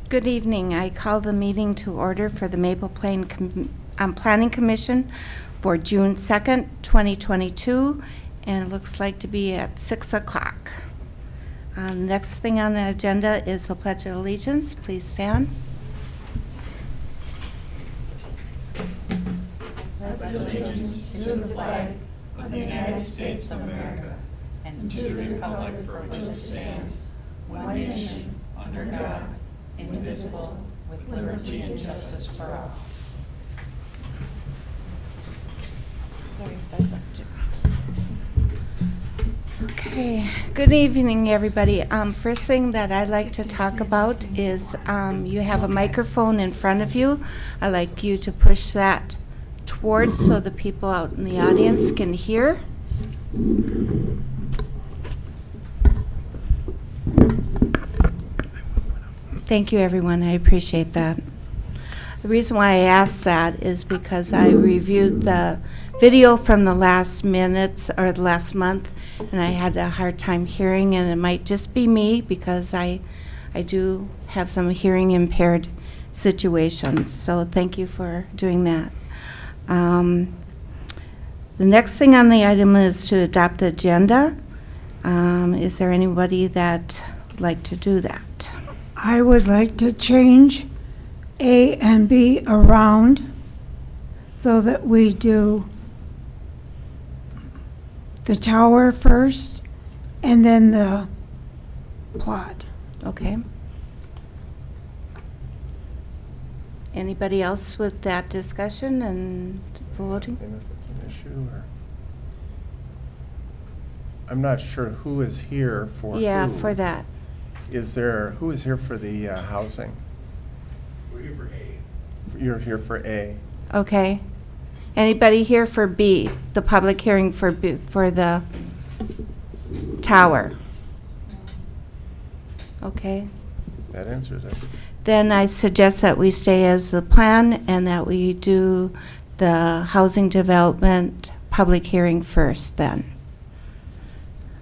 Good evening. I call the meeting to order for the Maple Plain Planning Commission for June 2nd, 2022, and it looks like to be at 6 o'clock. Next thing on the agenda is the Pledge of Allegiance. Please stand. Pledge allegiance to the flag of the United States of America and to the republic for which it stands, one nation, under God, indivisible, with liberty and justice for all. Okay, good evening, everybody. First thing that I'd like to talk about is you have a microphone in front of you. I'd like you to push that towards so the people out in the audience can hear. Thank you, everyone. I appreciate that. The reason why I asked that is because I reviewed the video from the last minutes or the last month, and I had a hard time hearing, and it might just be me because I do have some hearing impaired situations. So thank you for doing that. The next thing on the item is to adopt the agenda. Is there anybody that would like to do that? I would like to change A and B around so that we do the tower first and then the plot. Okay. Anybody else with that discussion and voting? And if it's an issue, or I'm not sure who is here for Yeah, who. for that. Who is here for the housing? We're here for A. You're here for A. Okay. Anybody here for B, the public hearing for B, for the tower? Okay. That answers it. Then I suggest that we stay as the plan and that we do the housing development public hearing first then.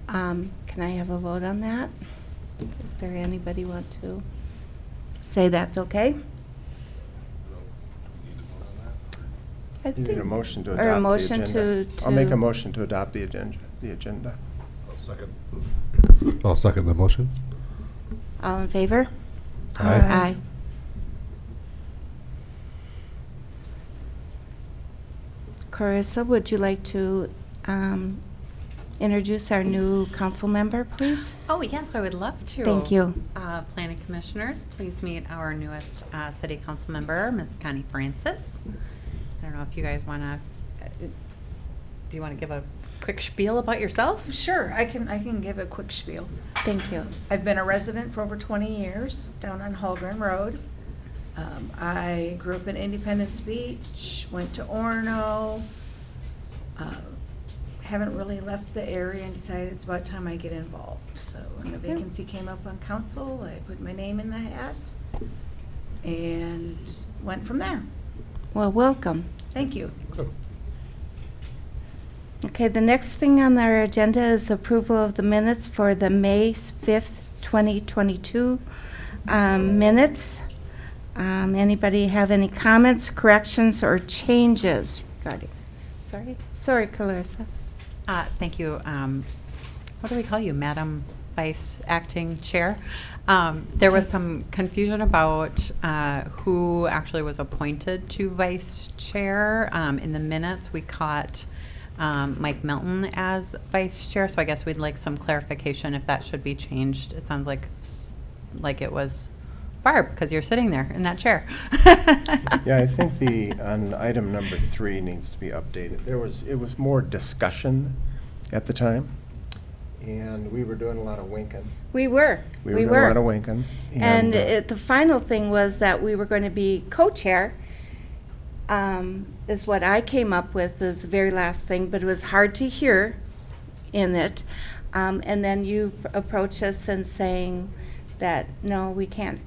Can I have a vote on that? If there anybody want to say that's okay? I You need a think- motion to or adopt a the motion agenda. to- I'll make to- a motion to adopt the agenda. I'll second the motion. All in favor? Aye. Aye. Carissa, would you like to introduce our new council member, please? Oh, yes, I would love to. Thank you. Planning Commissioners, please meet our newest City Council member, Ms. Connie Francis. I don't know if you guys want to, do you want to give a quick spiel about yourself? Sure, I can give a quick spiel. Thank you. I've been a resident for over 20 years down on Holgren Road. I grew up in Independence Beach, went to Orono, haven't really left the area and decided it's about time I get involved. So when the vacancy came up on council, I put my name in the hat and went from there. Well, welcome. Thank you. Okay, the next thing on our agenda is approval of the minutes for the May 5th, 2022 minutes. Anybody have any comments, corrections, or changes regarding? Sorry, Clarissa. Thank you. What do we call you, Madam Vice Acting Chair? There was some confusion about who actually was appointed to Vice Chair. In the minutes, we caught Mike Melton as Vice Chair, so I guess we'd like some clarification if that should be changed. It sounds like it was Barb, because you're sitting there in that chair. Yeah, I think on item number 3 needs to be updated. It was more discussion at the time, and we were doing a lot of winking. We were. We were doing a lot of winking. And the final thing was that we were going to be co-chair, is what I came up with as the very last thing, but it was hard to hear in it. And then you approached us and saying that, no, we can't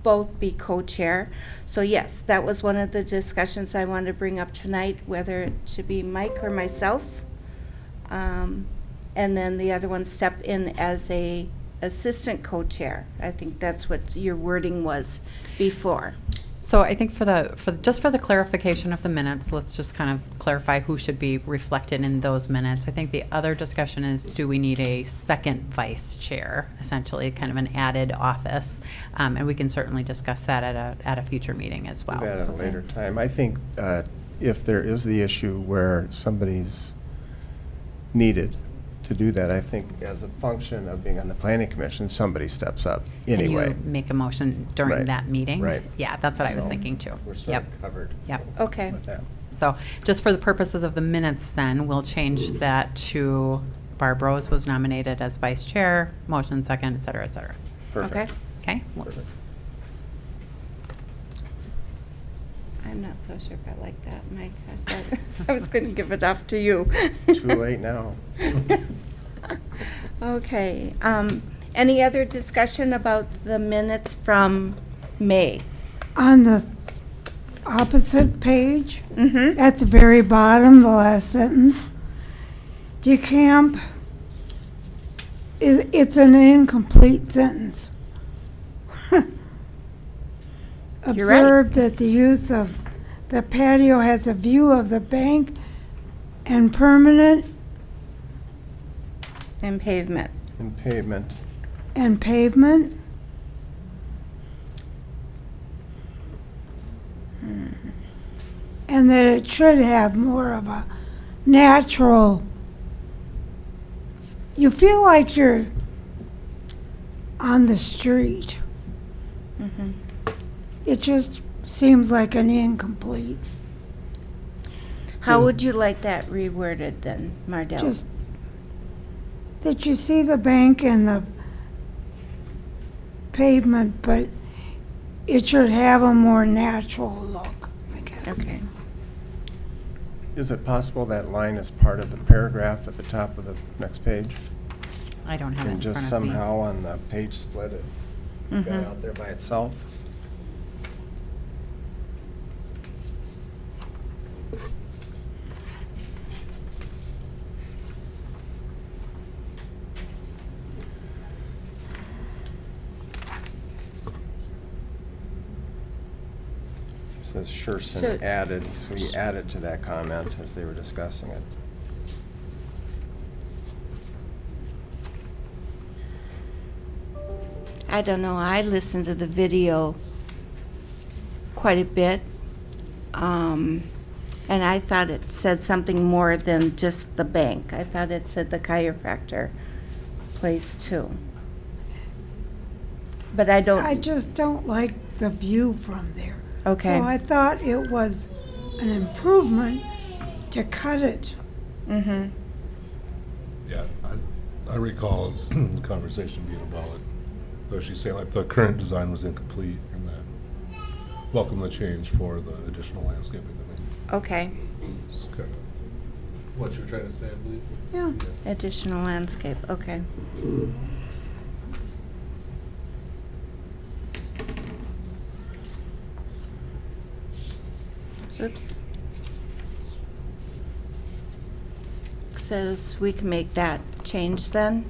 both be co-chair. So yes, that was one of the discussions I wanted to bring up tonight, whether it should be Mike or myself. And then the other one step in as a assistant co-chair. I think that's what your wording was before. So I think for the clarification of the minutes, let's just kind of clarify who should be reflected in those minutes. I think the other discussion is, do we need a second vice chair, essentially kind of an added office? And we can certainly discuss that at a future meeting as well. Do that at a later time. I think if there is the issue where somebody's needed to do that, I think as a function of being on the planning commission, somebody steps up anyway. Can you make a motion during Right. that meeting? Right. Yeah, that's what I was So thinking too. We're sort Yep. of covered Yep. Okay. with that. So just for the purposes of the minutes then, we'll change that to Barb Rose was nominated as vice chair, motion second, et cetera, et cetera. Perfect. Okay. Okay? Perfect. I'm not so sure if I like that, Mike. I was going to give it off to you. Too late now. Okay. Any other discussion about the minutes from May? On the opposite page, Mm-hmm. at the very bottom, the last sentence, DeCamp, it's an incomplete sentence. You're right. Observed that the use of the patio has a view of the bank and And pavement. And pavement. pavement. And that it should have more of a natural, you feel like you're on the street. Mm-hmm. It just seems like an incomplete. How would you like that reworded then, Mardell? Just that you see the bank and the pavement, but it should have a more natural look, I guess. Okay. Is it possible that line is part of the paragraph at the top of the next page? I don't have it in And front just of me. somehow on the page split it got Mhm. out there by itself? Says So- Sherson added, so he added to that comment as they were discussing it. I don't know. I listened to the video quite a bit. And I thought it said something more than just the bank. I thought it said the chiropractor place too. But I don't. I just don't like the view from there. Okay. So I thought it was an improvement to cut it. Mm-hmm. Yeah, I recall the conversation being about it. Though she's saying like the current design was incomplete and that welcome the change for the additional landscaping. I think Okay. it's kind of what you're trying to say, I believe. Yeah. Additional landscape. Okay. Oops. So we can make that change then,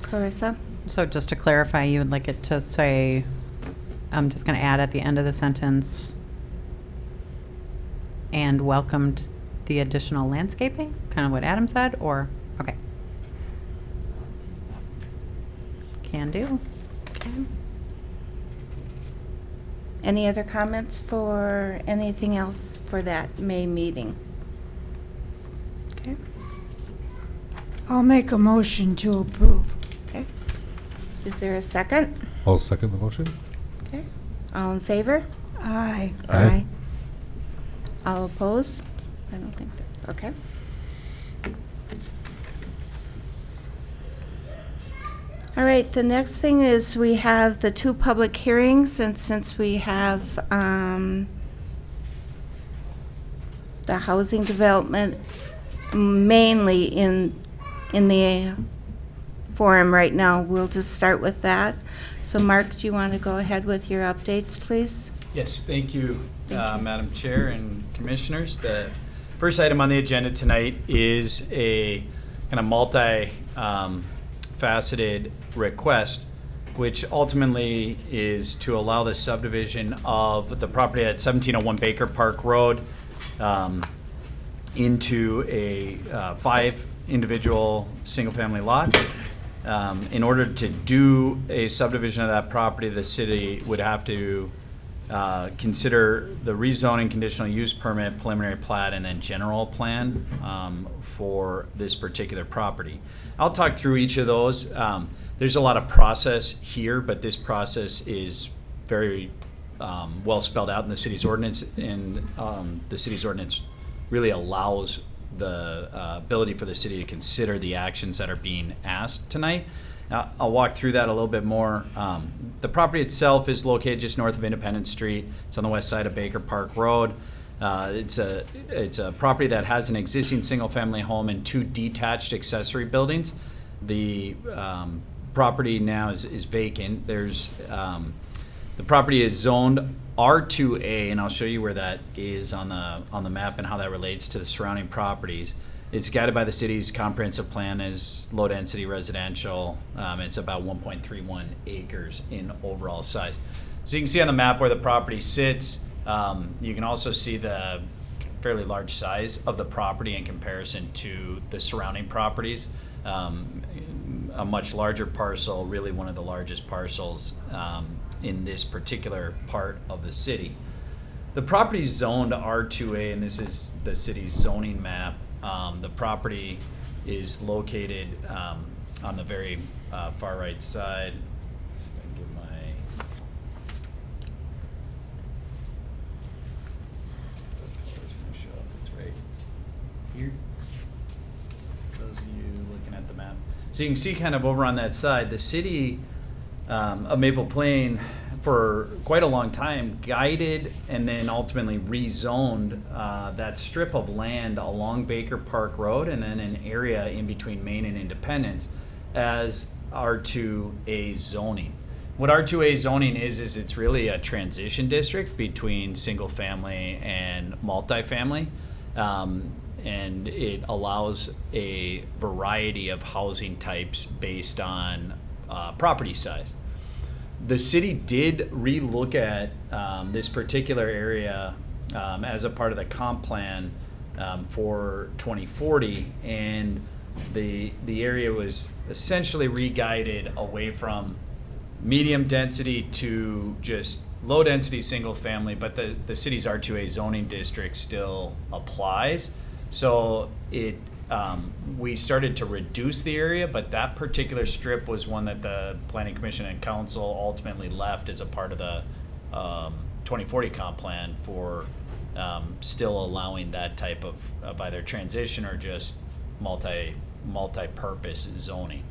Clarissa? So just to clarify, you would like it to say, I'm just going to add at the end of the sentence, and welcomed the additional landscaping, kind of what Adam said, or, okay. Can do. Okay. Any other comments for anything else for that May meeting? Okay. I'll make a motion to approve. Okay. Is there a second? I'll second the motion. Okay. All in favor? Aye. Aye. All opposed? I don't think that, okay. All right, the next thing is we have the two public hearings, and since we have the housing development mainly in the forum right now, we'll just start with that. So Mark, do you want to go ahead with your updates, please? Yes, thank you, Madam Chair and Commissioners. The first item on the agenda tonight is a kind of multi-faceted request which ultimately is to allow the subdivision of the property at 1701 Baker Park Road into a 5 individual single-family lots. In order to do a subdivision of that property, the city would have to consider the rezoning, conditional use permit, preliminary plat, and then general plan for this particular property. I'll talk through each of those. There's a lot of process here, but this process is very well spelled out in the city's ordinance, and the city's ordinance really allows the ability for the city to consider the actions that are being asked tonight. Now, I'll walk through that a little bit more. The property itself is located just north of Independence Street. It's on the west side of Baker Park Road. It's a property that has an existing single-family home and 2 detached accessory buildings. The property now is vacant. There's the property is zoned R2A, and I'll show you where that is on the map and how that relates to the surrounding properties. It's guided by the city's comprehensive plan as low-density residential. It's about 1.31 acres in overall size. So you can see on the map where the property sits. You can also see the fairly large size of the property in comparison to the surrounding properties. A much larger parcel, really one of the largest parcels in this particular part of the city. The property is zoned R2A, and this is the city's zoning map. The property is located on the very far right side. Let's see if I can get my it's right here. Those of you looking at the map. So you can see kind of over on that side, the city of Maple Plain for quite a long time guided and then ultimately rezoned that strip of land along Baker Park Road and then an area in between Main and Independence as R2A zoning. What R2A zoning is it's really a transition district between single family and multifamily. And it allows a variety of housing types based on property size. The city did relook at this particular area as a part of the comp plan for 2040, and the area was essentially re-guided away from medium density to just low density single family, but the city's R2A zoning district still applies. So we started to reduce the area, but that particular strip was one that the Planning Commission and Council ultimately left as a part of the 2040 comp plan for still allowing that type of either transition or just multi-purpose zoning.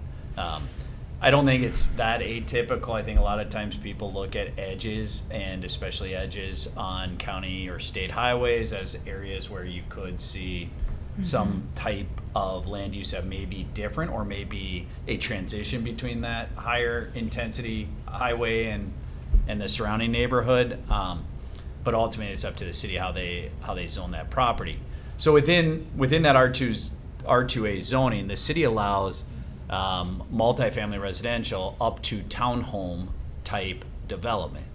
I don't think it's that atypical. I think a lot of times people look at edges, and especially edges on county or state highways, as areas where you could see some type of land use that may be different or maybe a transition between that higher intensity highway and the surrounding neighborhood. But ultimately it's up to the city how they zone that property. So within that R2A zoning, the city allows multifamily residential up to townhome type development.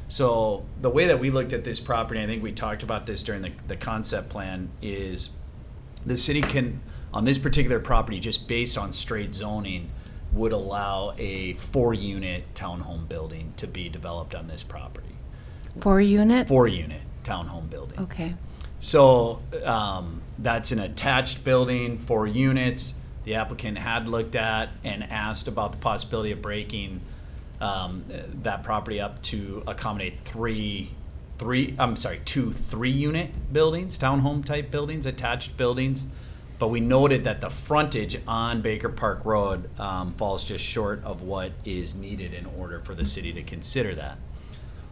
So the way that we looked at this property, I think we talked about this during the concept plan, is the city can, on this particular property, just based on straight zoning, would allow a 4-unit townhome building to be developed on this property. 4-unit? 4-unit townhome building. Okay. So that's an attached building, 4 units. The applicant had looked at and asked about the possibility of breaking that property up to accommodate 2 3-unit buildings, townhome type buildings, attached buildings. But we noted that the frontage on Baker Park Road falls just short of what is needed in order for the city to consider that.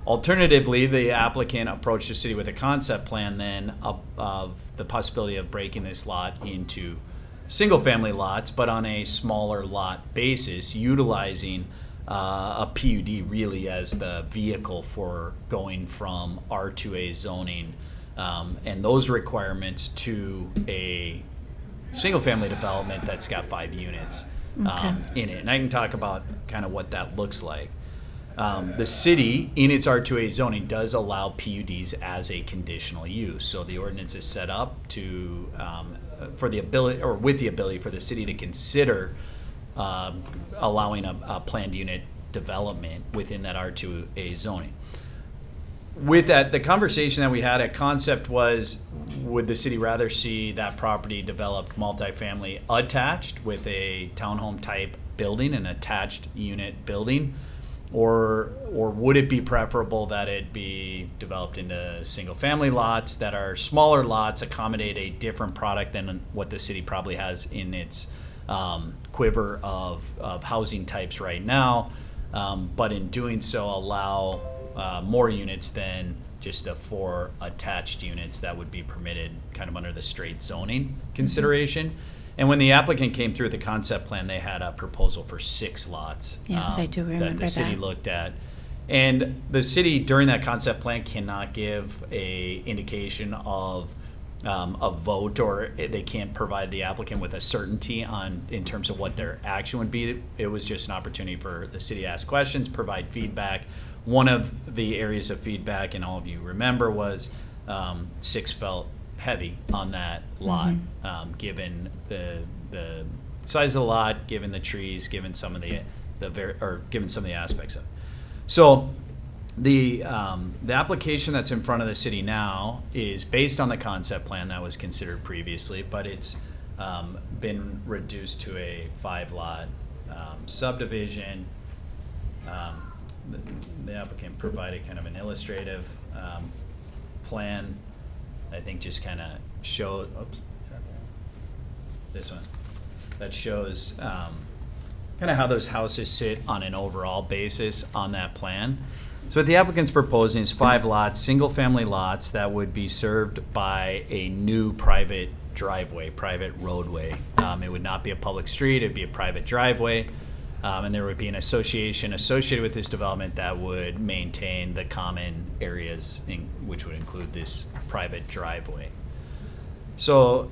Alternatively, the applicant approached the city with a concept plan then of the possibility of breaking this lot into single-family lots, but on a smaller lot basis, utilizing a PUD really as the vehicle for going from R2A zoning and those requirements to a single-family development that's got 5 units. Okay. in it. And I can talk about kind of what that looks like. The city, in its R2A zoning, does allow PUDs as a conditional use. So the ordinance is set up to, for the ability, or with the ability for the city to consider allowing a planned unit development within that R2A zoning. With that, the conversation that we had at Concept was, would the city rather see that property developed multifamily attached with a townhome type building, an attached unit building? Or would it be preferable that it be developed into single-family lots that are smaller lots, accommodate a different product than what the city probably has in its quiver of housing types right now, but in doing so allow more units than just the 4 attached units that would be permitted kind of under the straight zoning consideration. And when the applicant came through with the concept plan, they had a proposal for 6 lots. Yes, I do remember that the city that. looked at. And the city, during that concept plan, cannot give a indication of a vote, or they can't provide the applicant with a certainty in terms of what their action would be. It was just an opportunity for the city to ask questions, provide feedback. One of the areas of feedback, and all of you remember, was 6 felt heavy on that lot, given the size of the lot, given the trees, given some of given some of the aspects of it. So the application that's in front of the city now is based on the concept plan that was considered previously, but it's been reduced to a 5-lot subdivision. The applicant provided kind of an illustrative plan. I think just kind of show, oops, is that this one? That shows kind of how those houses sit on an overall basis on that plan. So what the applicant's proposing is 5 lots, single-family lots that would be served by a new private driveway, private roadway. It would not be a public street, it'd be a private driveway. And there would be an association associated with this development that would maintain the common areas, which would include this private driveway. So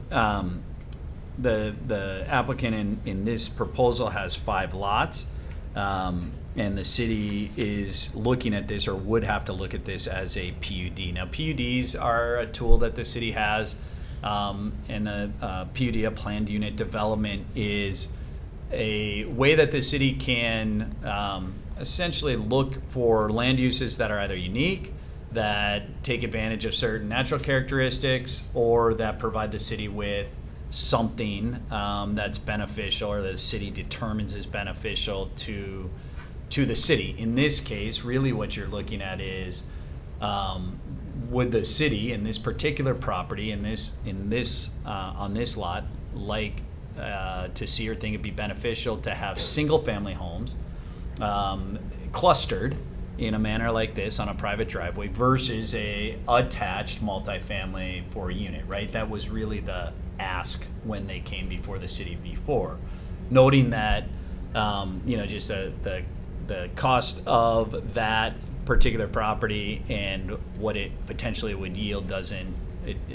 the applicant in this proposal has 5 lots, and the city is looking at this, or would have to look at this as a PUD. Now, PUDs are a tool that the city has, and a PUD, a planned unit development, is a way that the city can essentially look for land uses that are either unique, that take advantage of certain natural characteristics, or that provide the city with something that's beneficial, or the city determines is beneficial to the city. In this case, really what you're looking at is, would the city in this particular property, on this lot, like to see or think it'd be beneficial to have single-family homes clustered in a manner like this on a private driveway versus a attached multifamily for a unit, right? That was really the ask when they came before the city before. Noting that, just the cost of that particular property and what it potentially would yield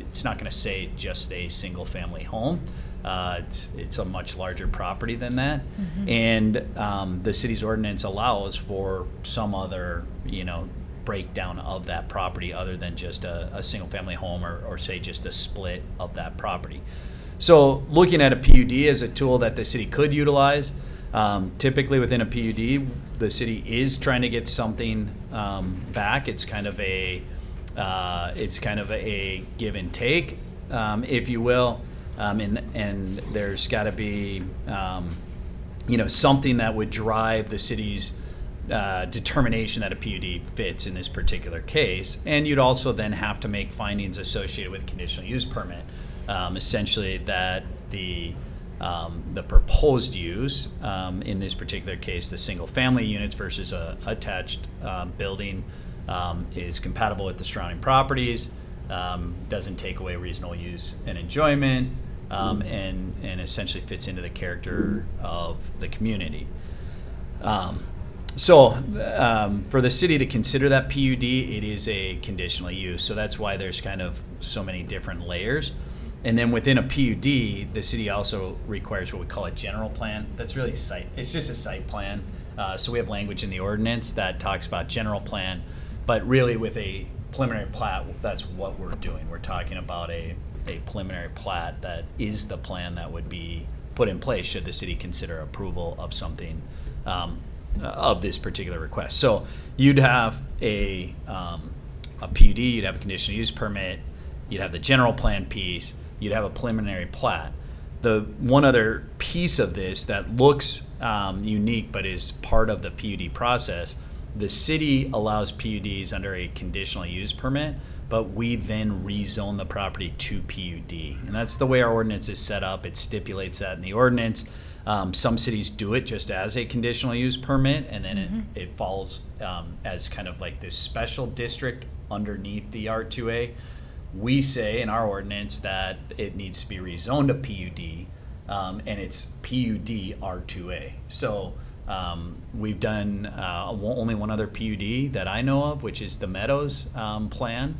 it's not gonna say just a single-family home. It's a much larger property than that. And the city's ordinance allows for some other, breakdown of that property other than just a single-family home, or say just a split of that property. So looking at a PUD as a tool that the city could utilize, typically within a PUD, the city is trying to get something back. It's kind of a give and take, if you will. And there's got to be, something that would drive the city's determination that a PUD fits in this particular case. And you'd also then have to make findings associated with conditional use permit, essentially that the proposed use, in this particular case, the single-family units versus a attached building, is compatible with the surrounding properties. Doesn't take away reasonable use and enjoyment, and essentially fits into the character of the community. So for the city to consider that PUD, it is a conditional use. So that's why there's kind of so many different layers. And then within a PUD, the city also requires what we call a general plan. That's really it's just a site plan. So we have language in the ordinance that talks about general plan, but really with a preliminary plat, that's what we're doing. We're talking about a preliminary plat that is the plan that would be put in place should the city consider approval of something of this particular request. So you'd have a PUD, you'd have a conditional use permit, you'd have the general plan piece, you'd have a preliminary plat. The one other piece of this that looks unique but is part of the PUD process, the city allows PUDs under a conditional use permit, but we then rezone the property to PUD. And that's the way our ordinance is set up. It stipulates that in the ordinance. Some cities do it just as a conditional use permit, and then it falls as kind of like this special district underneath the R2A. We say in our ordinance that it needs to be rezoned to PUD, and it's PUD R2A. So we've done only one other PUD that I know of, which is the Meadows plan.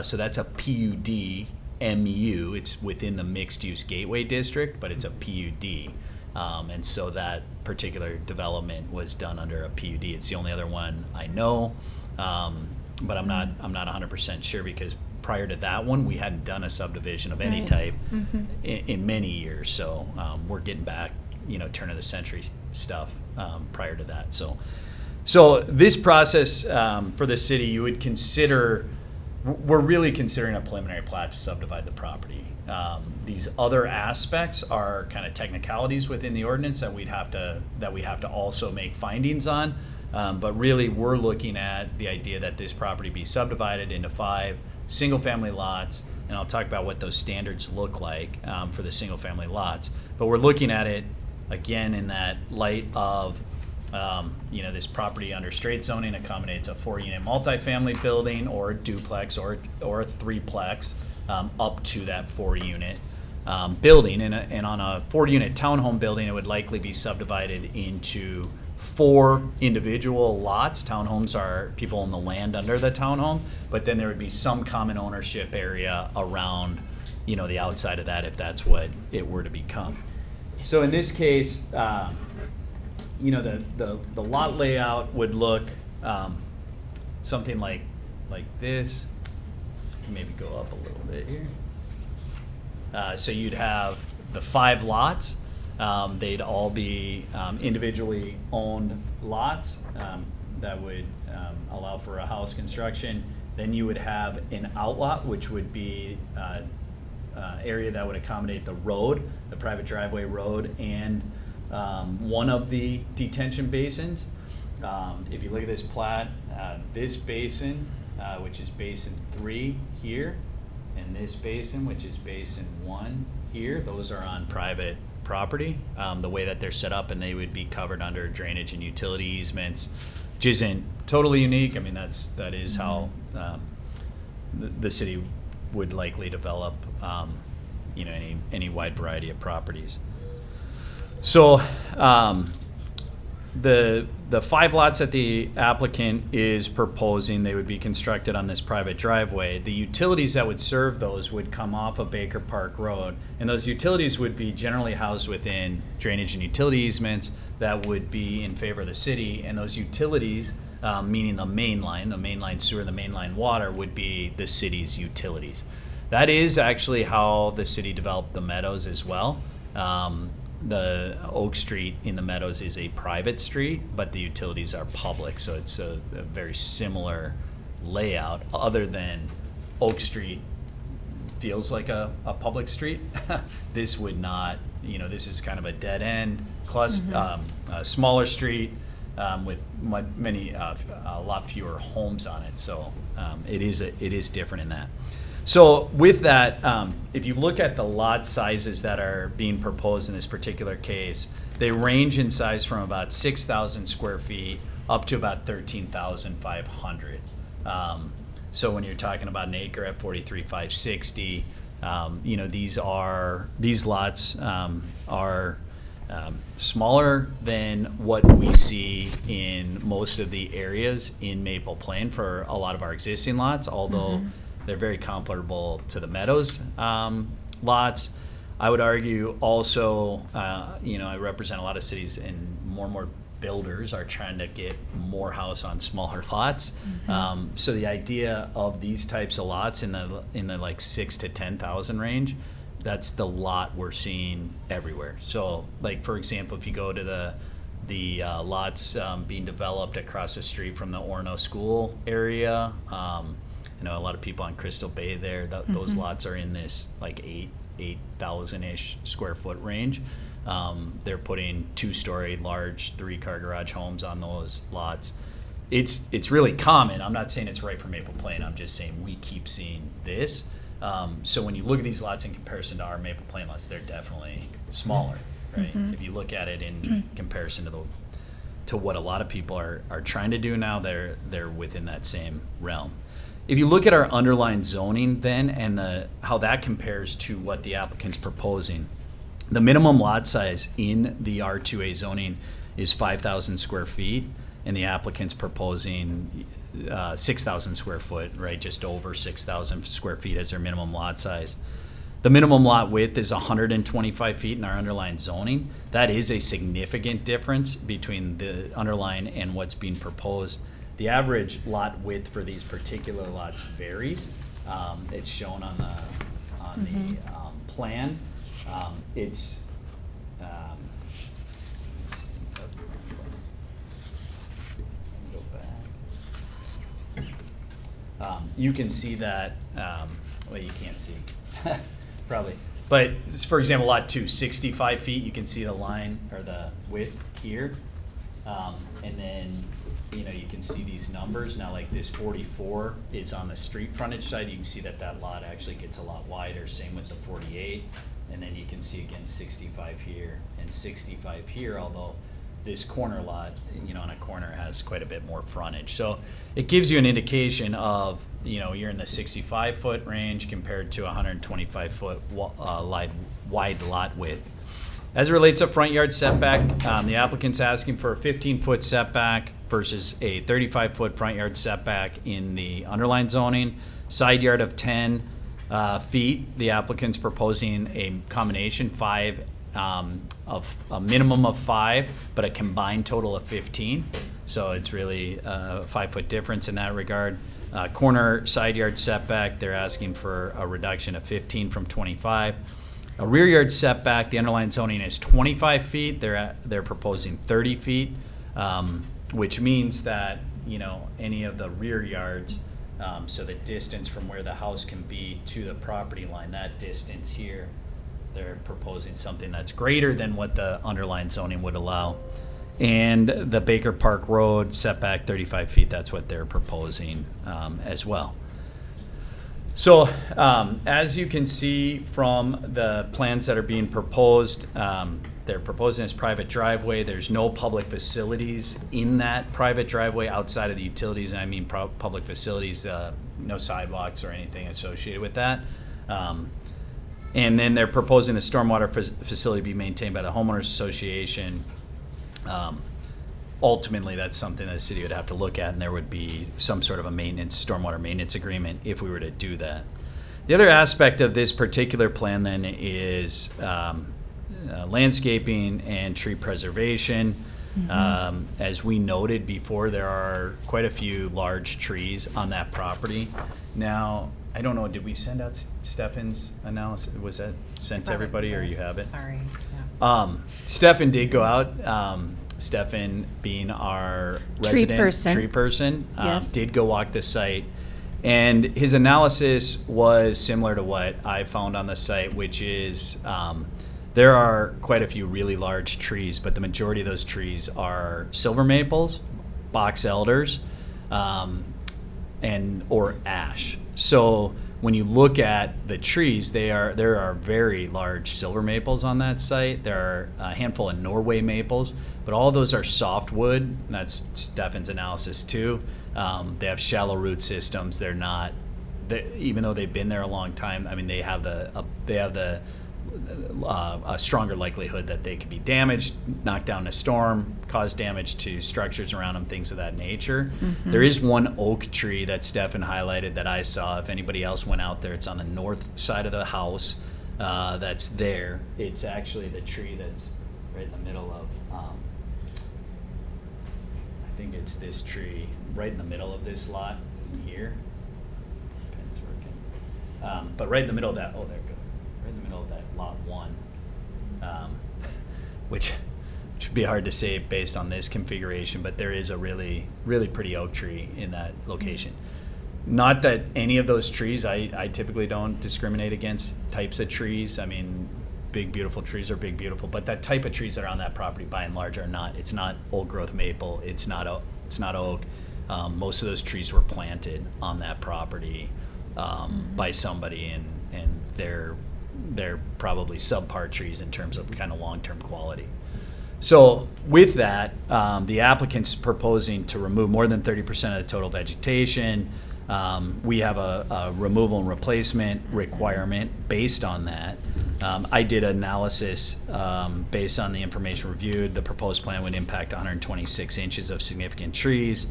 So that's a PUD MU. It's within the mixed use gateway district, but it's a PUD. And so that particular development was done under a PUD. It's the only other one I know, but I'm not 100% sure because prior to that one, we hadn't done a subdivision of any type in many years. So we're getting back, turn of the century stuff prior to that. So this process for the city, you would consider, we're really considering a preliminary plat to subdivide the property. These other aspects are kind of technicalities within the ordinance that we have to also make findings on. But really, we're looking at the idea that this property be subdivided into 5 single-family lots, and I'll talk about what those standards look like for the single-family lots. But we're looking at it again in that light of this property under straight zoning accommodates a 4-unit multifamily building or a duplex or a 3-plex up to that 4-unit building. And on a 4-unit townhome building, it would likely be subdivided into 4 individual lots. Townhomes are people own the land under the townhome, but then there would be some common ownership area around, the outside of that if that's what it were to become. So in this case, the lot layout would look something like this. Maybe go up a little bit here. So you'd have the 5 lots. They'd all be individually owned lots that would allow for a house construction. Then you would have an outlot, which would be area that would accommodate the road, the private driveway road, and one of the detention basins. If you look at this plat, this basin, which is basin 3 here, and this basin, which is basin 1 here, those are on private property, the way that they're set up, and they would be covered under drainage and utility easements, which isn't totally unique. I mean, that is how the city would likely develop any wide variety of properties. So the 5 lots that the applicant is proposing, they would be constructed on this private driveway. The utilities that would serve those would come off of Baker Park Road, and those utilities would be generally housed within drainage and utility easements that would be in favor of the city, and those utilities, meaning the main line sewer, the main line water, would be the city's utilities. That is actually how the city developed the Meadows as well. The Oak Street in the Meadows is a private street, but the utilities are public, so it's a very similar layout, other than Oak Street feels like a public street. This would not, this is kind of a dead end, a smaller street with a lot fewer homes on it, so it is different in that. So with that, if you look at the lot sizes that are being proposed in this particular case, they range in size from about 6,000 square feet up to about 13,500. So when you're talking about an acre at 43,560, these lots are smaller than what we see in most of the areas in Maple Plain for a lot of our existing lots, although they're very comparable to the Meadows lots. I would argue also, I represent a lot of cities, and more builders are trying to get more house on smaller lots. So the idea of these types of lots in the like 6,000 to 10,000 range, that's the lot we're seeing everywhere. So like, for example, if you go to the lots being developed across the street from the Orono School area, I know a lot of people on Crystal Bay there, those lots are in this like 8,000-ish square foot range. They're putting 2-story large 3-car garage homes on those lots. It's really common. I'm not saying it's right for Maple Plain. I'm just saying we keep seeing this. So when you look at these lots in comparison to our Maple Plain lots, they're definitely smaller, right? If you look at it in comparison to what a lot of people are trying to do now, they're within that same realm. If you look at our underlying zoning then, and how that compares to what the applicant's proposing, the minimum lot size in the R2A zoning is 5,000 square feet, and the applicant's proposing 6,000 square foot, right? Just over 6,000 square feet as their minimum lot size. The minimum lot width is 125 feet in our underlying zoning. That is a significant difference between the underlying and what's being proposed. The average lot width for these particular lots varies. It's shown on the plan. It's let's see. Go back. You can see that. Well, you can't see, probably. But for example, lot 2, 65 feet. You can see the line or the width here, and then you can see these numbers. Now, like this 44 is on the street frontage side. You can see that lot actually gets a lot wider. Same with the 48. And then you can see again 65 here and 65 here, although this corner lot, on a corner has quite a bit more frontage. So it gives you an indication of, you're in the 65-foot range compared to 125-foot wide lot width. As it relates to front yard setback, the applicant's asking for a 15-foot setback versus a 35-foot front yard setback in the underlying zoning. Side yard of 10 feet. The applicant's proposing a combination of a minimum of 5, but a combined total of 15. So it's really a 5-foot difference in that regard. Corner side yard setback, they're asking for a reduction of 15 from 25. A rear yard setback, the underlying zoning is 25 feet. They're proposing 30 feet, which means that any of the rear yards. So the distance from where the house can be to the property line, that distance here, they're proposing something that's greater than what the underlying zoning would allow. And the Baker Park Road setback, 35 feet, that's what they're proposing as well. So as you can see from the plans that are being proposed, they're proposing this private driveway. There's no public facilities in that private driveway outside of the utilities. And I mean public facilities, no sidewalks or anything associated with that. And then they're proposing the stormwater facility be maintained by the homeowners association. Ultimately, that's something that the city would have to look at, and there would be some sort of a stormwater maintenance agreement if we were to do that. The other aspect of this particular plan then is landscaping and tree preservation. As we noted before, there are quite a few large trees on that property. Now, I don't know, did we send out Stefan's analysis? Was that sent to everybody, or you have it? Sorry. Yeah. Stefan did go out. Stefan, being our Tree resident tree person, Yes. did go walk the site. And his analysis was similar to what I found on the site, which is there are quite a few really large trees, but the majority of those trees are silver maples, box elders, or ash. So when you look at the trees, there are very large silver maples on that site. There are a handful of Norway maples, but all those are softwood. And that's Stefan's analysis too. They have shallow root systems. They're not, even though they've been there a long time. I mean, they have a stronger likelihood that they could be damaged, knocked down in a storm, cause damage to structures around them, things of that nature. There is one oak tree that Stefan highlighted that I saw. If anybody else went out there, it's on the north side of the house. that's there. It's actually the tree that's right in the middle of, I think it's this tree, right in the middle of this lot here. Pen's working. But right in the middle of that, oh, there it goes. Right in the middle of that lot 1, which would be hard to say based on this configuration, but there is a really, really pretty oak tree in that location. Not that any of those trees, I typically don't discriminate against types of trees. I mean, big, beautiful trees are big, beautiful, but that type of trees that are on that property by and large are not. It's not old growth maple. It's not oak. Most of those trees were planted on that property by somebody, and they're probably subpar trees in terms of kind of long-term quality. So with that, the applicant's proposing to remove more than 30% of the total vegetation. We have a removal and replacement requirement based on that. I did analysis based on the information reviewed. The proposed plan would impact 126 inches of significant trees,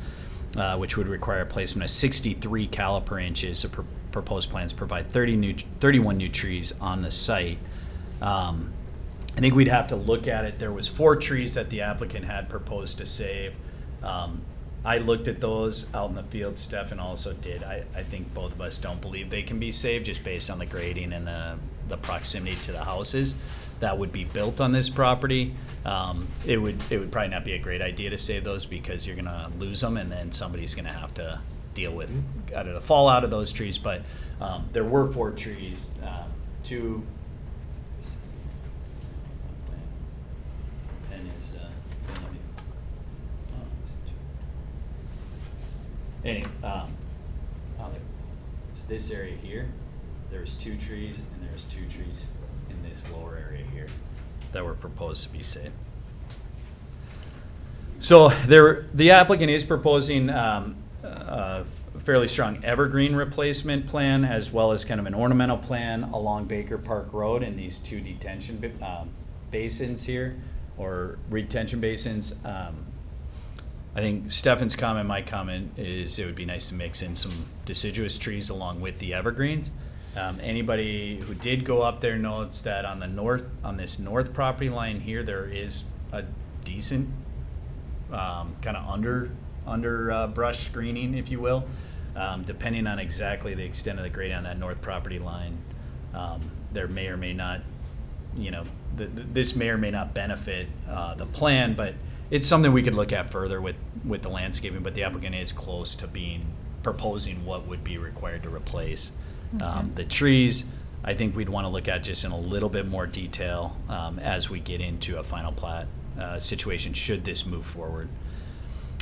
which would require placement of 63 caliper inches. The proposed plans provide 31 new trees on the site. I think we'd have to look at it. There was 4 trees that the applicant had proposed to save. I looked at those out in the field. Stefan also did. I think both of us don't believe they can be saved just based on the grading and the proximity to the houses that would be built on this property. It would probably not be a great idea to save those because you're gonna lose them, and then somebody's gonna have to deal with the fallout of those trees. But there were 4 trees, 2. Anyway, it's this area here. There's 2 trees, and there's 2 trees in this lower area here that were proposed to be saved. So the applicant is proposing a fairly strong evergreen replacement plan, as well as kind of an ornamental plan along Baker Park Road in these 2 detention basins here, or retention basins. I think Stefan's comment, my comment is it would be nice to mix in some deciduous trees along with the evergreens. Anybody who did go up there notes that on this north property line here, there is a decent kind of under brush screening, if you will, depending on exactly the extent of the grade on that north property line. There may or may not, this may or may not benefit the plan, but it's something we could look at further with the landscaping. But the applicant is close to proposing what would be required to replace the trees. I think we'd want to look at just in a little bit more detail as we get into a final plat situation, should this move forward.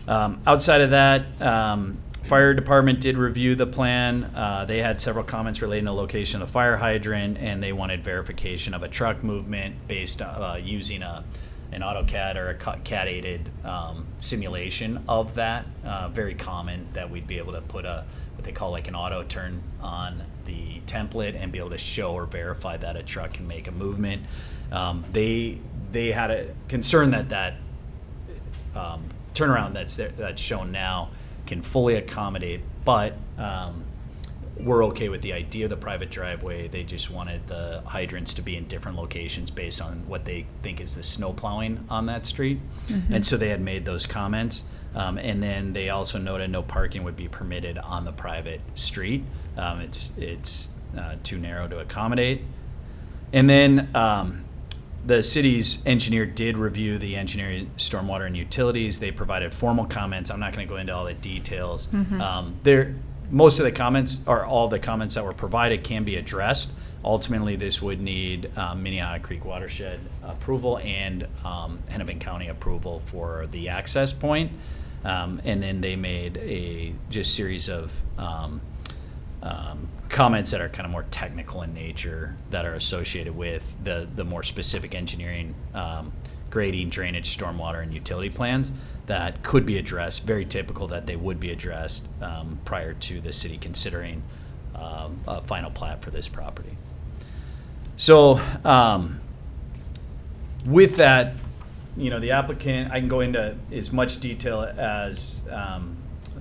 Outside of that, fire department did review the plan. They had several comments relating to location of the fire hydrant, and they wanted verification of a truck movement based using an AutoCAD or a CAD-aided simulation of that. Very common that we'd be able to put what they call like an auto turn on the template and be able to show or verify that a truck can make a movement. They had a concern that turnaround that's shown now can fully accommodate, but we're okay with the idea of the private driveway. They just wanted the hydrants to be in different locations based on what they think is the snow plowing on that street. And so they had made those comments. And then they also noted no parking would be permitted on the private street. It's too narrow to accommodate. And then the city's engineer did review the engineering, stormwater, and utilities. They provided formal comments. I'm not going to go into all the details. Most of the comments, or all the comments that were provided, can be addressed. Ultimately, this would need Minnehaha Creek watershed approval and Hennepin County approval for the access point. And then they made a just series of comments that are kind of more technical in nature that are associated with the more specific engineering, grading, drainage, stormwater, and utility plans that could be addressed. Very typical that they would be addressed prior to the city considering a final plat for this property. So with that, the applicant, I can go into as much detail as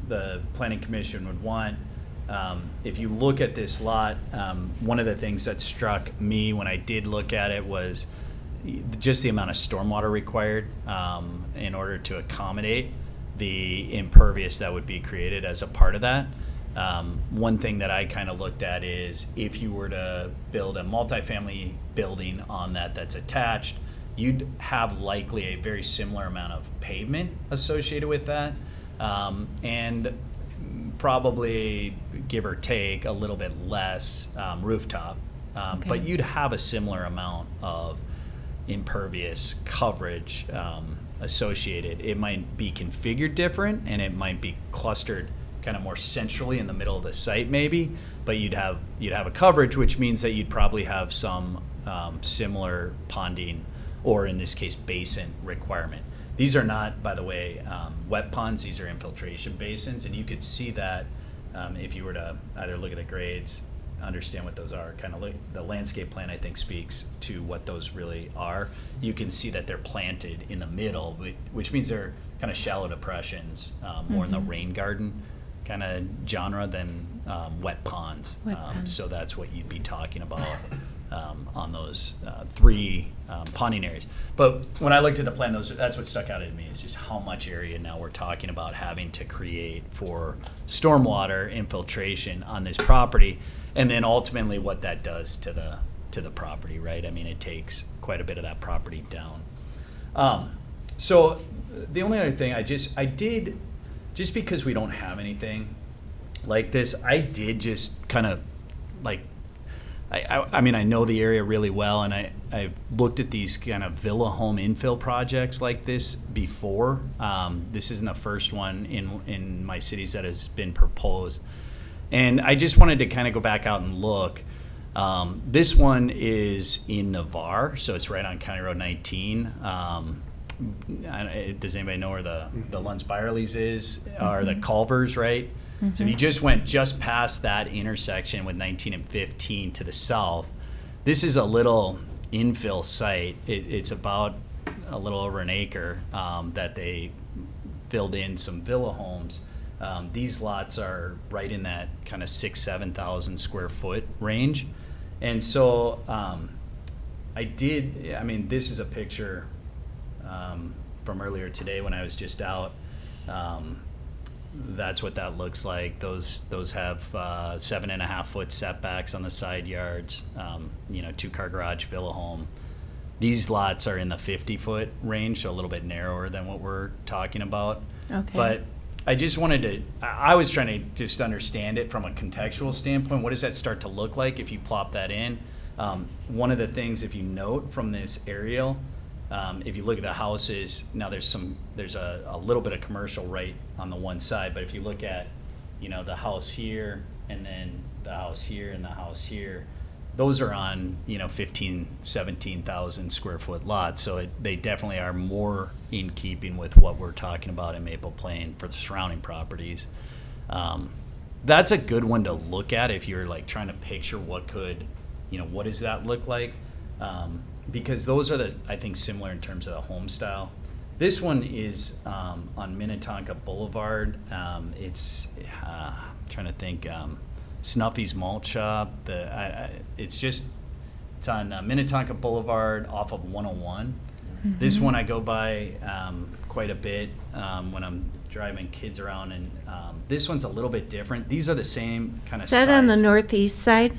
the planning commission would want. If you look at this lot, one of the things that struck me when I did look at it was just the amount of stormwater required in order to accommodate the impervious that would be created as a part of that. One thing that I kind of looked at is if you were to build a multifamily building on that that's attached, you'd have likely a very similar amount of pavement associated with that, and probably, give or take, a little bit less rooftop. Okay. But you'd have a similar amount of impervious coverage associated. It might be configured different, and it might be clustered kind of more centrally in the middle of the site maybe, but you'd have a coverage, which means that you'd probably have some similar ponding, or in this case, basin requirement. These are not, by the way, wet ponds. These are infiltration basins, and you could see that if you were to either look at the grades, understand what those are. Kind of the landscape plan, I think, speaks to what those really are. You can see that they're planted in the middle, which means they're kind of shallow depressions, more in the rain garden kind of genre than wet ponds. Wet ponds. So that's what you'd be talking about on those three ponding areas. But when I looked at the plan, that's what stuck out at me, is just how much area now we're talking about having to create for stormwater infiltration on this property, and then ultimately what that does to the property, right? I mean, it takes quite a bit of that property down. So the only other thing I did, just because we don't have anything like this, I did just kind of like, I mean, I know the area really well, and I've looked at these kind of villa home infill projects like this before. This isn't the first one in my cities that has been proposed. And I just wanted to kind of go back out and look. This one is in Navarre, so it's right on County Road 19. Does anybody know where the Lunds Byerly's is, or the Culvers, right? So if you just went just past that intersection with 19 and 15 to the south, this is a little infill site. It's about a little over an acre that they filled in some villa homes. These lots are right in that kind of 7,000 square foot range. And so I mean, this is a picture from earlier today when I was just out. That's what that looks like. Those have 7.5 foot setbacks on the side yards, 2-car garage villa home. These lots are in the 50-foot range, so a little bit narrower than what we're talking about. Okay. But I just I was trying to just understand it from a contextual standpoint. What does that start to look like if you plop that in? One of the things, if you note from this aerial, if you look at the houses, now there's a little bit of commercial right on the one side, but if you look at, the house here, and then the house here, and the house here, those are on, 17,000 square foot lots. So they definitely are more in keeping with what we're talking about in Maple Plain for the surrounding properties. That's a good one to look at if you're like trying to picture what does that look like? Because those are I think, similar in terms of the home style. This one is on Minnetonka Boulevard. It's I'm trying to think, Snuffy's Malt Shop. It's on Minnetonka Boulevard off of 101. This one I go by quite a bit when I'm driving kids around, and this one's a little bit different. These are the same kind of Is that size. on the northeast side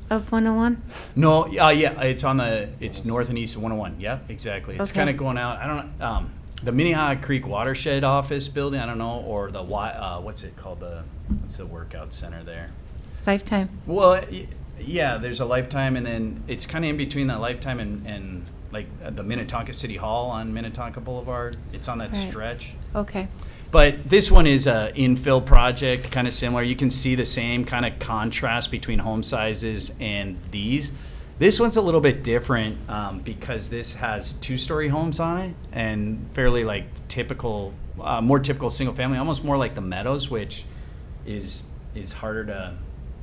of 101? No, yeah, it's north and east of 101. Yep, exactly. It's Okay. kind of going out. I don't know. The Minnehaha Creek Watershed Office building. I don't know, or the what's it called? What's the workout center there? Lifetime. Well, yeah, there's a Lifetime, and then it's kind of in between that Lifetime and like the Minnetonka City Hall on Minnetonka Boulevard. It's on that Right. stretch. Okay. But this one is a infill project, kind of similar. You can see the same kind of contrast between home sizes and these. This one's a little bit different because this has 2-story homes on it, and fairly like typical, more typical single family, almost more like the Meadows, which is harder to,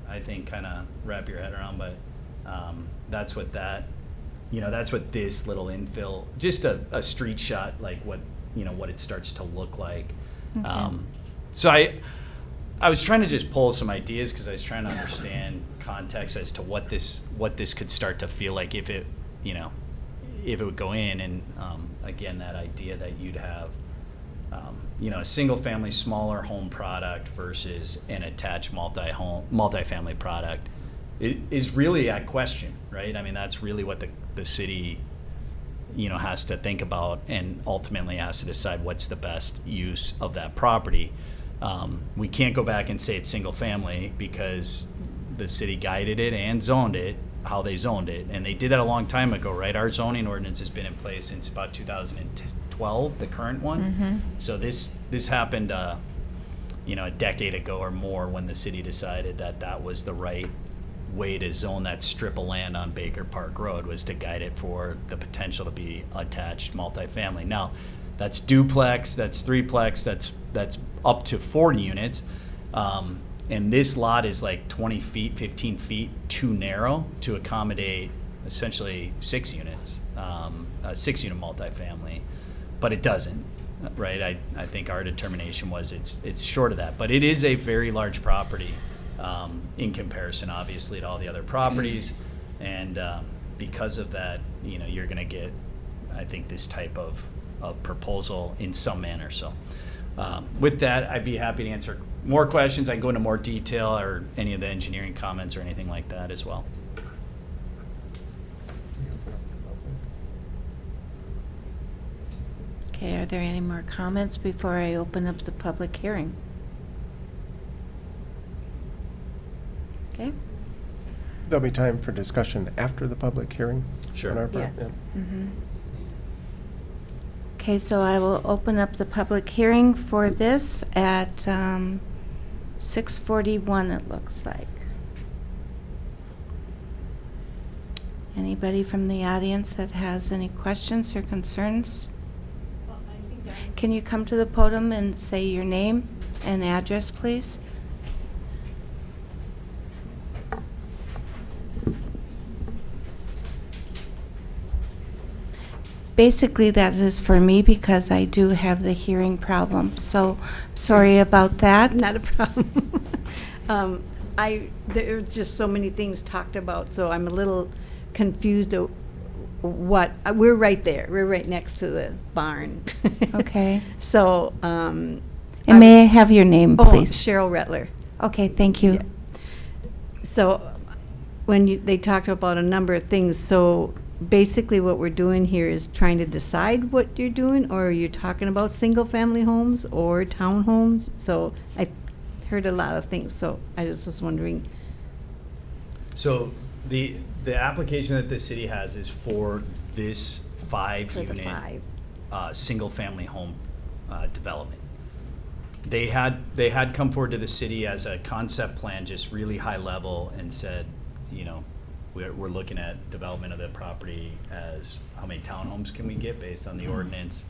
I think, kind of wrap your head around. But that's what that's what this little infill, just a street shot, like what it starts to look like. Okay. So I was trying to just pull some ideas because I was trying to understand context as to what this could start to feel like if it, you know, if it would go in. And again, that idea that you'd have, you know, a single-family smaller home product versus an attached multifamily product is really at question, right? I mean, that's really what the city, you know, has to think about and ultimately has to decide what's the best use of that property. We can't go back and say it's single family because the city guided it and zoned it how they zoned it, and they did that a long time ago, right? Our zoning ordinance has been in place since about 2012, the current one. So this happened, you know, a decade ago or more when the city decided that that was the right way to zone that strip of land on Baker Park Road, was to guide it for the potential to be attached multifamily. Now, that's duplex, that's threeplex, that's up to 40 units. And this lot is like 20 feet, 15 feet too narrow to accommodate essentially 6 units, a 6-unit multifamily, but it doesn't, right? I think our determination was it's short of that, but it is a very large property in comparison, obviously, to all the other properties. And because of that, you know, you're going to get, I think, this type of proposal in some manner. So with that, I'd be happy to answer more questions. I can go into more detail or any of the engineering comments or anything like that as well. Okay, are there any more comments before I open up the public hearing? Okay. There'll be time for discussion after the public hearing? Sure. On our part? Yes. Yeah. Okay, so I will open up the public hearing for this at 6:41, it looks like. Anybody from the audience that has any questions or concerns? Can you come to the podium and say your name and address, please? Basically, that is for me because I do have the hearing problem, so sorry about that. Not a problem. There are just so many things talked about, so I'm a little confused of what, we're right there. We're right next to the barn. Okay. So, And may I have your name, oh, please? Cheryl Rettler. Okay, thank you. Yeah. So, when they talked about a number of things, so basically what we're doing here is trying to decide what you're doing, or you're talking about single-family homes or townhomes? So I heard a lot of things, so I was just wondering. So the application that the city has is for this For the 5-unit 5. single-family home development. They had come forward to the city as a concept plan, just really high level, and said, you know, we're looking at development of the property as how many townhomes can we get based on the ordinance,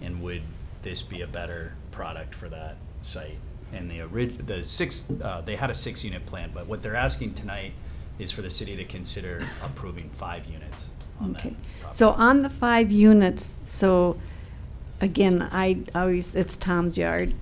and would this be a better product for that site? And they had a 6-unit plan, but what they're asking tonight is for the city to consider approving 5 units on that Okay. property. So on the 5 units, so again, it's Tom's yard.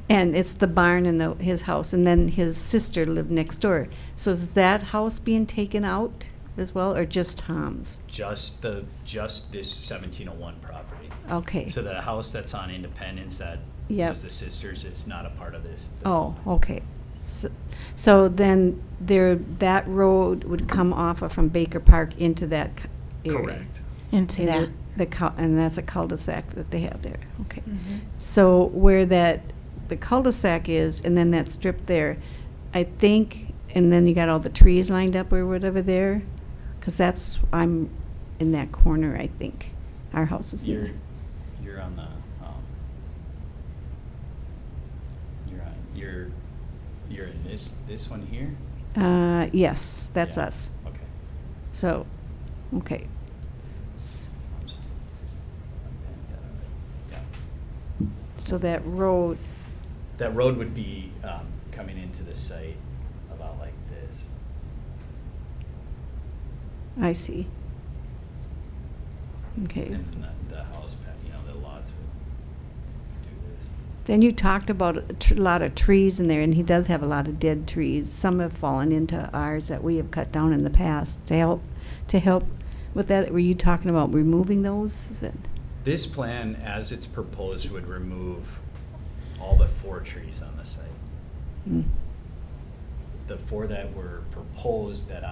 And it's the barn and his house, and then his sister lived next door. So is that house being taken out as well, or just Tom's? Just this 1701 property. Okay. So the house that's on Independence that Yep. was the sisters is not a part of this. Oh, okay. So then that road would come off of from Baker Park into that area? Correct. Into that. And that's a cul-de-sac that they have there, okay. Mhm. So where the cul-de-sac is, and then that strip there, I think, and then you got all the trees lined up or whatever there, because I'm in that corner, I think. Our house is You're in you're on the you're in this one here. yes, that's Yeah. us. Okay. So, okay. I'm sorry. Yeah. So that road, That road would be coming into the site about like this. I see. Okay. And then the house, the lots would do this. Then you talked about a lot of trees in there, and he does have a lot of dead trees. Some have fallen into ours that we have cut down in the past to help with that. Were you talking about removing those? Is it? This plan, as it's proposed, would remove all but 4 trees on the site. Mm. The 4 that were proposed that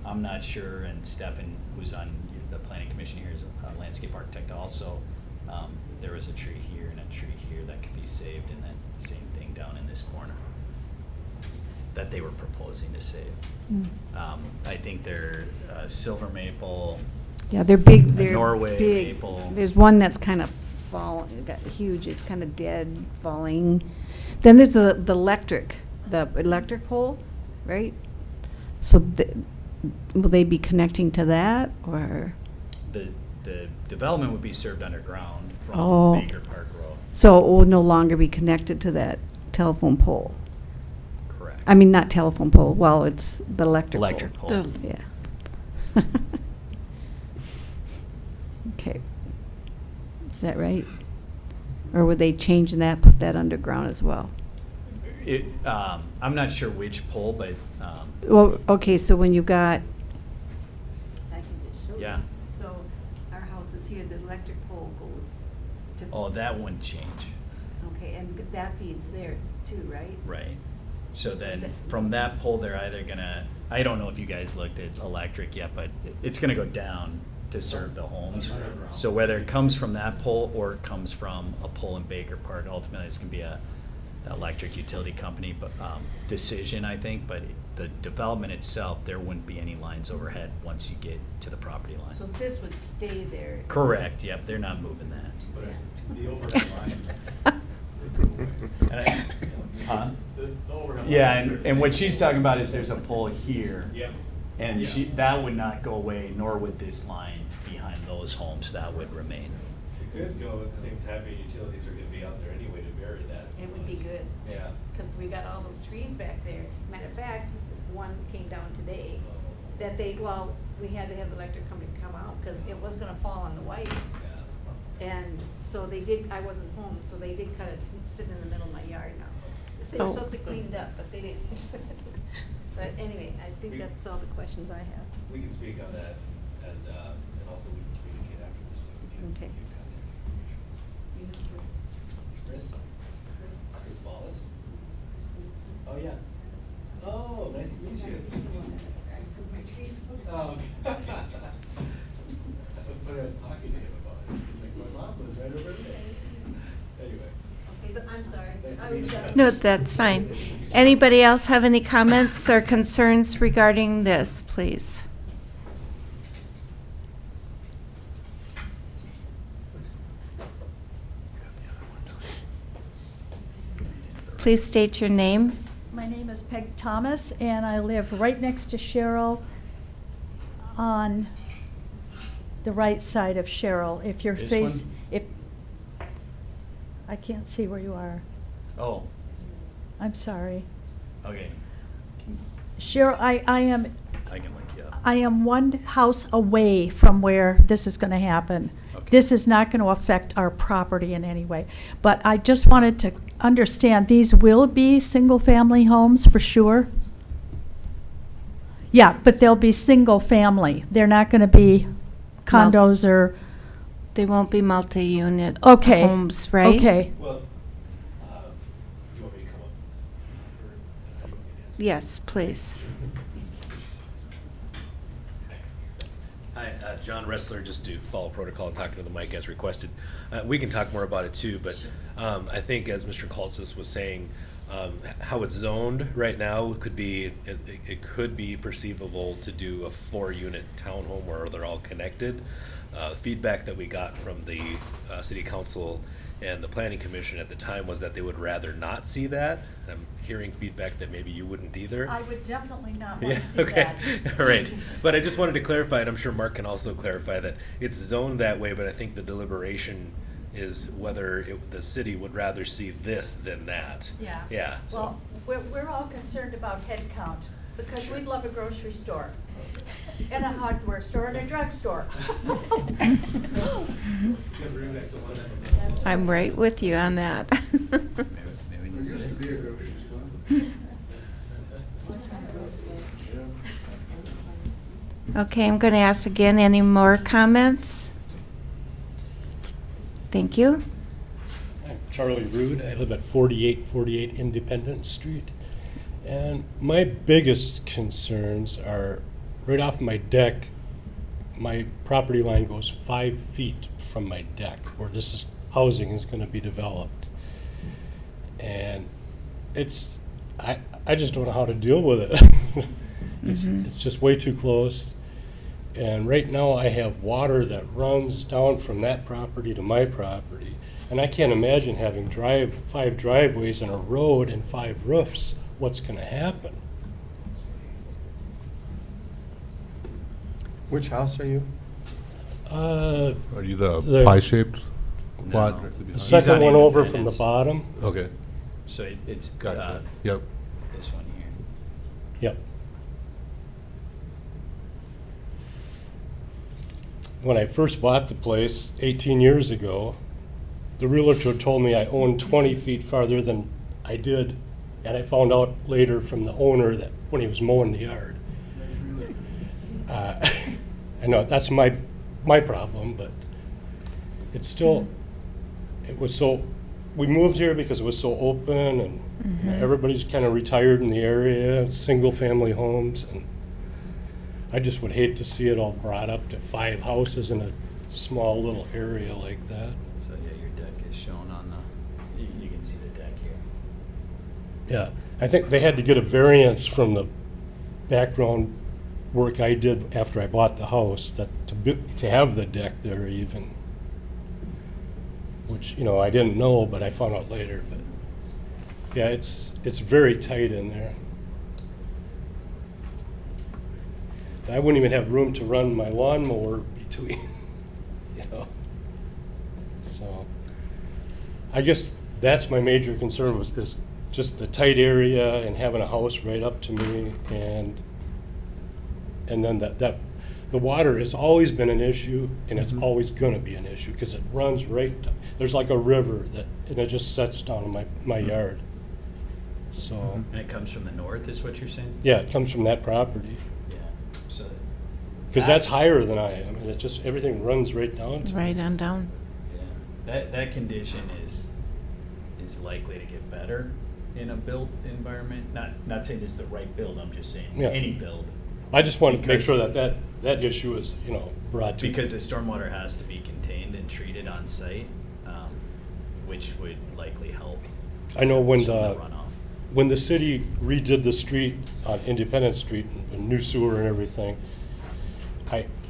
I'm not sure, and Stefan, who's on the planning commission here, is a landscape architect also. There was a tree here and a tree here that could be saved, and then same thing down in this corner that they were proposing to save. Mm. I think they're silver maple. Yeah, they're big. They're Norway big. maple. There's one that's kind of falling, got huge. It's kind of dead, falling. Then there's the electric pole, right? So will they be connecting to that, or? The development would be served underground Oh. from Baker Park Road. So it will no longer be connected to that telephone pole? Correct. I mean, not telephone pole, well, it's the electric pole. Electric pole. Yeah. Okay. Is that right? Or would they change that, put that underground as well? I'm not sure which pole, but Well, okay, so when you got. I can just show you. Yeah. So our house is here, the electric pole goes to. oh, that wouldn't change. Okay, and that feeds there too, right? Right. So then from that pole, they're either gonna, I don't know if you guys looked at electric yet, but it's gonna go down to serve the homes. So whether it comes from that pole or it comes from a pole in Baker Park, ultimately it's gonna be a electric utility company decision, I think, but the development itself, there wouldn't be any lines overhead once you get to the property line. So this would stay there? Correct, yep, they're not moving that. The overhead line. Huh? The overhead line. Yeah, and what she's talking about is there's a pole here. Yep. And Yeah. that would not go away, nor would this line behind those homes, that would remain. It could go at the same time, and utilities are gonna be out there anyway to bury that. It would be good. Yeah. Because we got all those trees back there. Matter of fact, one came down today that we had to have the electric company come out because it was gonna fall on the white. Yeah. And so they did, I wasn't home, so they did cut it, sitting in the middle of my yard now. They were Oh. supposed to clean it up, but they didn't. But anyway, I think that's all the questions I have. We can speak on that, and also we can communicate after this too. We can Okay. keep contact. Chris? Chris Wallace? Oh, yeah. Oh, nice to meet you. Oh. That was funny, I was talking to him about it. He's like, my mom was right over there. Anyway. Okay, but I'm sorry. Nice to I meet was, you. No, that's fine. Anybody else have any comments or concerns regarding this, please? Please state your name. My name is Peg Thomas, and I live right next to Cheryl on the right side of Cheryl. If you're This one? if I can't see where you are. Oh, I'm sorry. okay, Cheryl, I am I can look you up. I am one house away from where this is going to happen. Okay. This is not going to affect our property in any way. But I just wanted to understand, these will be single-family homes for sure? Yeah, but they'll be single-family. They're not going to be condos or, They won't be multi-unit Okay. homes, right? okay. Well, you want me to come up? Or how do you want me to answer? Yes, please. Hi, John Ressler, just to follow protocol and talking to the mic as requested. We can talk more about it too, but I think as Mr. Kaltsis was saying, how it's zoned right now could be, it could be perceivable to do a 4-unit townhome where they're all connected. Feedback that we got from the city council and the planning commission at the time was that they would rather not see that. I'm hearing feedback that maybe you wouldn't either. I would definitely not want Yeah, to see okay, that. all right. But I just wanted to clarify, and I'm sure Mark can also clarify, that it's zoned that way, but I think the deliberation is whether the city would rather see this than that. Yeah. Yeah, so. Well, we're all concerned about head count, because we'd love a grocery store, and a hardware store, and a drugstore. I'm right with you on that. Maybe we need six. Okay, I'm going to ask again, any more comments? Thank you. I'm Charlie Rude. I live at 4848 Independence Street. And my biggest concerns are right off my deck, my property line goes 5 feet from my deck where housing is going to be developed. And I just don't know how to deal with it. It's just way too close. And right now I have water that runs down from that property to my property. And I can't imagine having 5 driveways and a road and 5 roofs. What's going to happen? Which house are you? Are you the The- pie-shaped No. lot? The He's second on one over from the Independence. bottom. Okay, So it's gotcha. Yep. this one here. Yep. When I first bought the place 18 years ago, the realtor told me I owned 20 feet farther than I did, and I found out later from the owner that when he was mowing the yard. I know that's my problem, but it's still, we moved here because it was so open and everybody's kind of retired in the area, single-family homes, and I just would hate to see it all brought up to 5 houses in a small little area like that. So yeah, your deck is shown on the, you can see the deck here. Yeah, I think they had to get a variance from the background work I did after I bought the house to have the deck there even, which, I didn't know, but I found out later. But yeah, it's very tight in there. I wouldn't even have room to run my lawnmower between, So I guess that's my major concern is just the tight area and having a house right up to me, and then that the water has always been an issue, and it's always going to be an issue because it runs there's like a river and it just sets down in my yard. So And it comes from the north, is what you're saying? yeah, it comes from that property. Yeah. So Because that's higher than I am, and it just, everything runs right down to Right on down. yeah, that condition is likely to get better in a built environment. Not saying this is the right build. I'm just saying Yeah. any build. I just want to make Because- sure that issue is, brought to. Because the stormwater has to be contained and treated on site, which would likely help. I know when some of the, runoff. when the city redid the street on Independence Street, and new sewer and everything,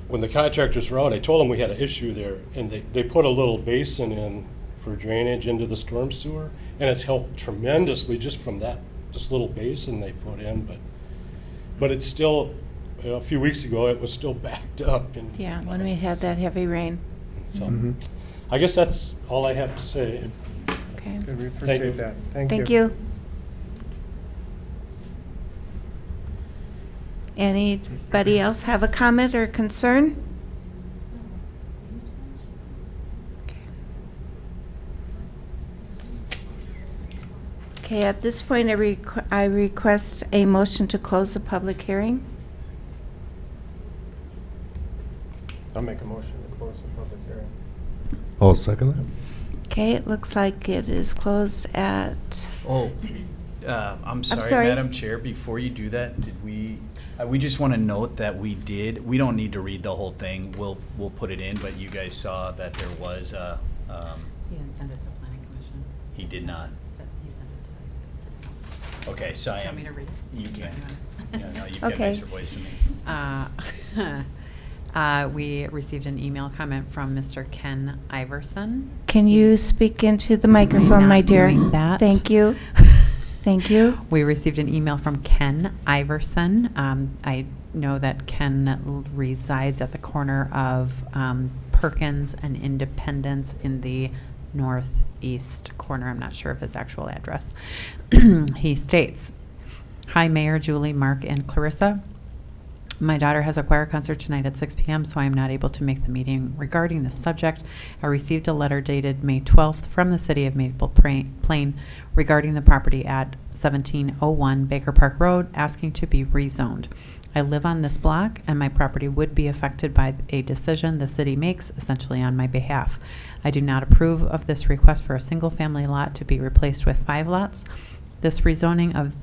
when the contractors were out, I told them we had an issue there, and they put a little basin in for drainage into the storm sewer, and it's helped tremendously just from this little basin they put in, but it's still, a few weeks ago, it was still backed up. And Yeah, when we had that heavy rain. so, I guess that's all I have to say. Okay. Good, we you. appreciate that. Thank you. Thank you. Anybody else have a comment or concern? Okay, at this point, I request a motion to close the public hearing. I'll make a motion to close the public hearing. I'll second that. Okay, it looks like it is closed at, Oh, I'm sorry, sorry. Madam Chair, before you do that, we just want to note that we don't need to read the whole thing. We'll put it in, but you guys saw that there was a, He didn't send it to the planning commission. he did not. He sent it to city council. Okay, so I Do you am. want me to read it? You can. Yeah, no, you've got a Okay. nicer voice than me. We received an email comment from Mr. Ken Iverson. can you speak into the microphone, my Not dear? doing that. Thank you. Thank you. We received an email from Ken Iverson. I know that Ken resides at the corner of Perkins and Independence in the northeast corner. I'm not sure of his actual address. He states, "Hi, Mayor, Julie, Mark, and Clarissa. My daughter has a choir concert tonight at 6 p.m., so I am not able to make the meeting regarding this subject. I received a letter dated May 12th from the city of Maple Plain regarding the property at 1701 Baker Park Road, asking to be rezoned. I live on this block, and my property would be affected by a decision the city makes essentially on my behalf. I do not approve of this request for a single-family lot to be replaced with 5 lots. This rezoning of